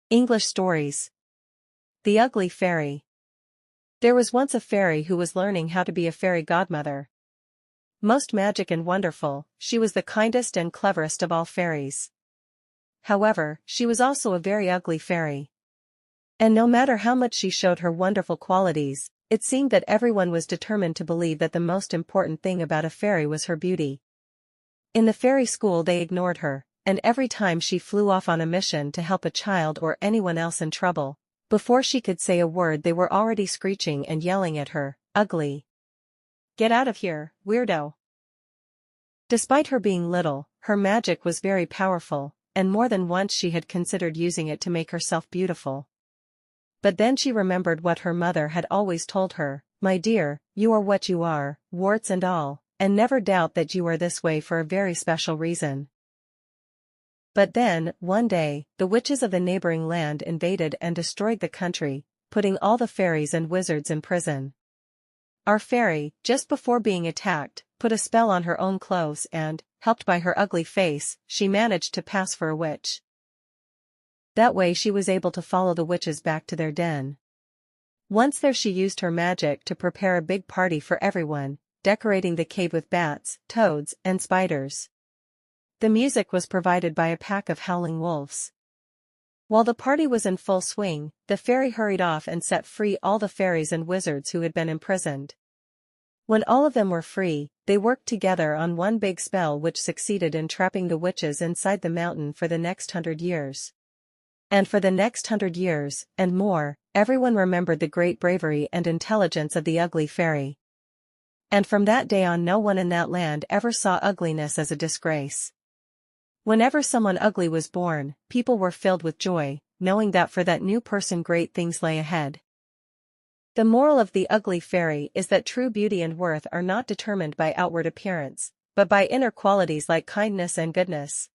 English stories. The Ugly Fairy. There was once a fairy who was learning how to be a fairy godmother. Most magic and wonderful, she was the kindest and cleverest of all fairies. However, she was also a very ugly fairy. And no matter how much she showed her wonderful qualities, it seemed that everyone was determined to believe that the most important thing about a fairy was her beauty. In the fairy school they ignored her, and every time she flew off on a mission to help a child or anyone else in trouble, before she could say a word they were already screeching and yelling at her, "Ugly! Get out of here, weirdo!" Despite her being little, her magic was very powerful, and more than once she had considered using it to make herself beautiful. But then she remembered what her mother had always told her, "My dear, you are what you are, warts and all, and never doubt that you are this way for a very special reason." But then, one day, the witches of the neighboring land invaded and destroyed the country, putting all the fairies and wizards in prison. Our fairy, just before being attacked, put a spell on her own clothes and, helped by her ugly face, she managed to pass for a witch. That way she was able to follow the witches back to their den. Once there she used her magic to prepare a big party for everyone, decorating the cave with bats, toads, and spiders. The music was provided by a pack of howling wolves. While the party was in full swing, the fairy hurried off and set free all the fairies and wizards who had been imprisoned. When all of them were free, they worked together on one big spell which succeeded in trapping the witches inside the mountain for the next 100 years. And for the next 100 years, and more, everyone remembered the great bravery and intelligence of the ugly fairy. And from that day on no one in that land ever saw ugliness as a disgrace. Whenever someone ugly was born, people were filled with joy, knowing that for that new person great things lay ahead. The moral of The Ugly Fairy is that true beauty and worth are not determined by outward appearance, but by inner qualities like kindness and goodness.